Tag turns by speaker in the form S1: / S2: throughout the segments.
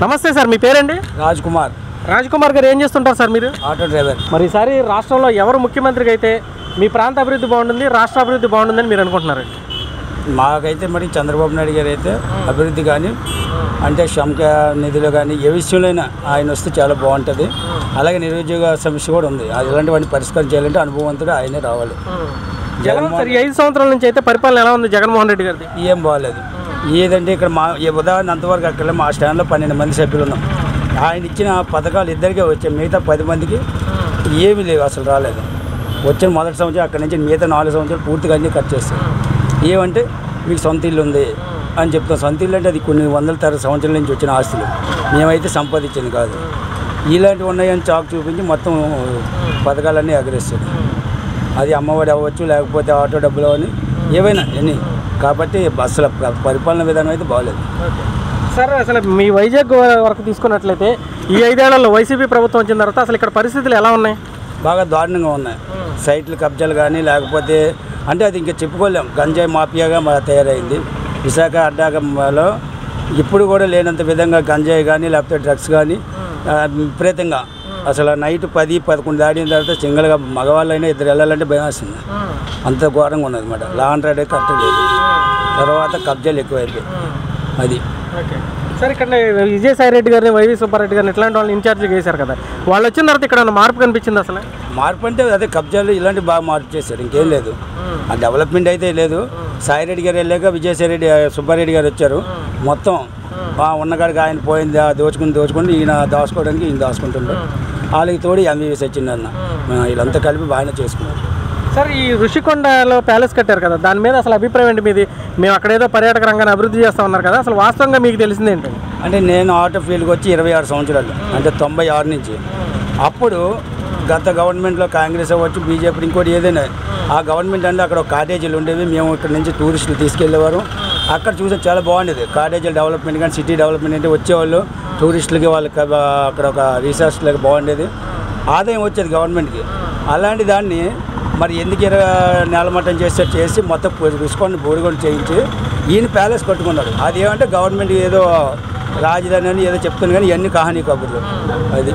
S1: నమస్తే సార్, మీ పేరండి?
S2: రాజ్ కుమార్.
S1: రాజ్ కుమార్ గారు ఏం చేస్తుంటారు సార్ మీరు?
S2: Auto driver.
S1: మరి ఈసారి రాష్ట్రంలో ఎవరు ముఖ్యమంత్రిగా అయితే మీ ప్రాంత అభివృద్ధి బాగుంటుంది, రాష్ట్ర అభివృద్ధి బాగుంటుందని మీరు అనుకుంటున్నారు?
S2: మాకైతే మరి చంద్రబాబు నాయుడు గారు అయితే అభివృద్ధి కానీ అంటే శ్రమక నిధులు కానీ ఏ విషయంలో ఆయన వస్తే చాలా బాగుంటుంది. అలాగే నిరుద్యోగ సమస్య కూడా ఉంది. అది ఇలాంటివన్నీ పరిష్కారం చేయాలంటే అనుభవంతుడు ఆయనే రావాలి.
S1: జగన్మోహన్ 5 సంవత్సరాల నుంచి అయితే పరిపాలన ఎలా ఉంది జగన్మోహన్ రెడ్డి గారిది?
S2: ఏం బాగాలేదు. ఏదంటే ఇక్కడ మా ఉదాహరణ అంతవరకు అక్కడ మా స్టాండ్లో 12 మంది సభ్యులు ఉన్నాం. ఆయన ఇచ్చిన పథకాలు ఇద్దరికే వచ్చాయి, మిగతా 10 మందికి ఏమీ లేవు, అసలు రాలేదు. వచ్చిన మొదటి సంవత్సరం అక్కడి నుంచి మిగతా 4 సంవత్సరాలు పూర్తిగా అన్నీ ఖర్చు చేస్తాం. ఏమంటే మీకు సొంత ఇల్లు ఉంది అని చెప్తాం. సొంత ఇల్లు అంటే అది కొన్ని వందల సంవత్సరాల నుంచి వచ్చిన ఆస్తులు, మేమైతే సంపాదించింది కాదు. ఇలాంటివి ఉన్నాయని చాకు చూపించి మొత్తం పథకాలన్నీ ఎగరేస్తాడు. అది అమ్మఒడి అవ్వచ్చు, లేకపోతే ఆటో డబ్బులు అని ఏవైనా ఎన్ని. కాబట్టి అసలు పరిపాలన విధానం అయితే బాగలేదు
S1: సార్. అసలు మీ వైజాగ్ వరకు తీసుకున్నట్లయితే ఈ 5 ఏళ్లలో వైసీపీ ప్రభుత్వం వచ్చిన తర్వాత అసలు ఇక్కడ పరిస్థితులు ఎలా ఉన్నాయి?
S2: బాగా దారుణంగా ఉన్నాయి. సైట్లు కబ్జాలు కానీ లేకపోతే అంటే అది ఇంకా చెప్పుకోలేం. గంజాయి మాఫియాగా తయారైంది విశాఖ అడ్డాగంలో. ఇప్పుడు కూడా లేనంత విధంగా గంజాయి కానీ లేకపోతే డ్రగ్స్ కానీ విపరీతంగా అసలు నైట్ 10-11 దాటిన తర్వాత సింగిల్గా మగవాళ్ళైనా ఇద్దరు వెళ్ళాలంటే భయం వస్తుంది. అంత ఘోరంగా ఉన్నది అన్నమాట. లా అండ్ ఆర్డర్ కరెక్ట్ లేదు. తర్వాత కబ్జాలు ఎక్కువైపోయాయి. అది
S1: సార్. ఇక్కడ విజయసాయి రెడ్డి గారిని, వైవి సుబ్బారెడ్డి గారిని ఇట్లాంటి వాళ్ళని ఇన్ఛార్జ్గా చేశారు కదా, వాళ్ళు వచ్చిన తర్వాత ఇక్కడ మార్పు కనిపించింది? అసలు
S2: మార్పు అంటే అదే కబ్జాలు ఇలాంటి బాగా మార్పు చేశారు, ఇంకేం లేదు. ఆ డెవలప్మెంట్ అయితే లేదు. సాయిరెడ్డి గారు వెళ్ళాక విజయసాయి రెడ్డి సుబ్బారెడ్డి గారు వచ్చారు. మొత్తం ఉన్నకాడికి ఆయన పోయింది దోచుకుని ఈయన దాచుకోవడానికి ఈయన దాచుకుంటున్నారు. వాళ్ళకి తోడి ఎంబీబీఎస్ వచ్చిందన్న వీళ్ళంతా కలిపి బాగానే చేసుకున్నారు.
S1: సార్, ఈ ఋషికొండలో ప్యాలెస్ కట్టారు కదా, దాని మీద అసలు అభిప్రాయం ఏంటి మీది? మేము అక్కడేదో పర్యాటక రంగాన్ని అభివృద్ధి చేస్తూ ఉన్నారు కదా, అసలు వాస్తవంగా మీకు తెలిసింది ఏంటి?
S2: అంటే నేను ఆటో ఫీల్డ్కి వచ్చి 26 సంవత్సరాలు, అంటే 96 నుంచి. అప్పుడు గత గవర్నమెంట్లో కాంగ్రెస్ అవ్వచ్చు, బీజేపీ, ఇంకోటి ఏదైనా ఆ గవర్నమెంట్ అంటే అక్కడ కాటేజీలు ఉండేవి. మేము ఇక్కడ నుంచి టూరిస్టులు తీసుకెళ్ళేవారు. అక్కడ చూసే చాలా బాగుండేది. కాటేజీల డెవలప్మెంట్ కానీ సిటీ డెవలప్మెంట్ అంటే వచ్చేవాళ్ళు టూరిస్టులకి, వాళ్ళకి అక్కడ ఒక రిసార్ట్స్లకి బాగుండేది. ఆదాయం వచ్చేది గవర్నమెంట్కి. అలాంటి దాన్ని మరి ఎందుకు నేలమట్టం చేసి మొత్తం రుషికొండ బోడిగొండ చేయించి ఈయన ప్యాలెస్ కట్టుకున్నాడు. అది ఏమంటే గవర్నమెంట్ ఏదో రాజధాని అని ఏదో చెప్తుంది, కానీ ఇవన్నీ కహానీ కబుర్లు. అది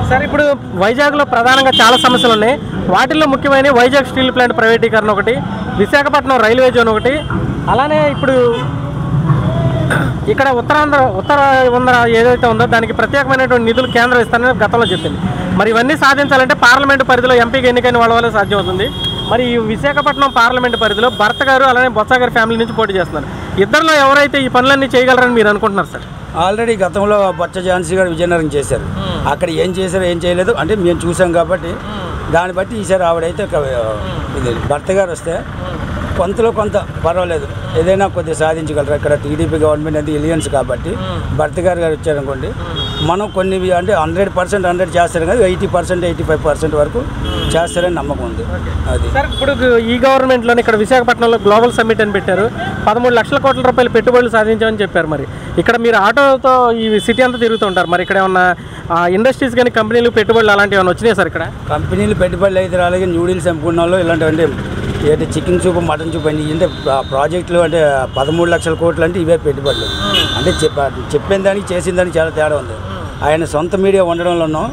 S1: సార్. ఇప్పుడు వైజాగ్లో ప్రధానంగా చాలా సమస్యలు ఉన్నాయి. వాటిల్లో ముఖ్యమైన వైజాగ్ స్టీల్ ప్లాంట్ ప్రైవేటీకరణ ఒకటి, విశాఖపట్నం రైల్వే జోన్ ఒకటి, అలానే ఇప్పుడు ఇక్కడ ఉత్తరాంధ్ర ఏదైతే ఉందో దానికి ప్రత్యేకమైనటువంటి నిధులు కేంద్రం ఇస్తారని గతంలో చెప్పింది. మరి ఇవన్నీ సాధించాలంటే పార్లమెంటు పరిధిలో ఎంపీకి ఎన్నికైన వాళ్ళ వల్ల సాధ్యమవుతుంది. మరి ఈ విశాఖపట్నం పార్లమెంటు పరిధిలో భర్త గారు అలానే బొత్స గారి ఫ్యామిలీ నుంచి పోటీ చేస్తున్నారు. ఇద్దరిలో ఎవరైతే ఈ పనులన్నీ చేయగలరని మీరు అనుకుంటున్నారు సార్?
S2: ఆల్రెడీ గతంలో బొత్స ఝాన్సీ గారు విజయనగరం చేశారు. అక్కడ ఏం చేశారో ఏం చేయలేదు అంటే మేము చూసాం కాబట్టి దాన్ని బట్టి ఈసారి ఆవిడైతే ఇది భర్త గారు వస్తే కొంతలో కొంత పర్వాలేదు, ఏదైనా కొద్దిగా సాధించగలరు. ఇక్కడ టీడీపీ గవర్నమెంట్ అంటే ఎలియన్స్ కాబట్టి భర్త గారు వచ్చారనుకోండి, మనం కొన్ని అంటే 100% చేస్తారు కానీ 80% 85% వరకు చేస్తారని నమ్మకం ఉంది. అది
S1: సార్. ఇప్పుడు ఈ గవర్నమెంట్లోనే ఇక్కడ విశాఖపట్నంలో గ్లోబల్ సమ్మిట్ అని పెట్టారు. 13 లక్షల కోట్ల రూపాయలు పెట్టుబడులు సాధించామని చెప్పారు. మరి ఇక్కడ మీరు ఆటోతో ఈ సిటీ అంతా తిరుగుతుంటారు. మరి ఇక్కడ ఏమన్నా ఇండస్ట్రీస్ కానీ కంపెనీలు పెట్టుబడులు అలాంటివి ఏమైనా వచ్చినాయి సార్? ఇక్కడ కంపెనీలు
S2: పెట్టుబడులు అయితే అలాగే న్యూడిల్స్ ఎంపుకున్నాలో ఇలాంటివంటే ఏంటి చికెన్ సూప్, మటన్ సూప్ అని అంటే ప్రాజెక్టులు అంటే 13 లక్షల కోట్లు అంటే ఇవే పెట్టుబడులు. అంటే చెప్పిన దానికి చేసిన దానికి చాలా తేడా ఉంది. ఆయన సొంత మీడియా ఉండడంలోనూ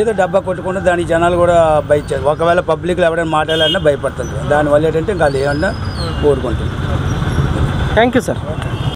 S2: ఏదో డబ్బా కొట్టుకుంటే దానికి జనాలు కూడా భయచారు. ఒకవేళ పబ్లిక్లో ఎవరైనా మాట్లాడాలన్నా భయపడుతుంటారు. దానివల్ల ఏంటంటే ఇంకా అది ఏమన్నా కోరుకుంటుంది.
S1: Thank you sir.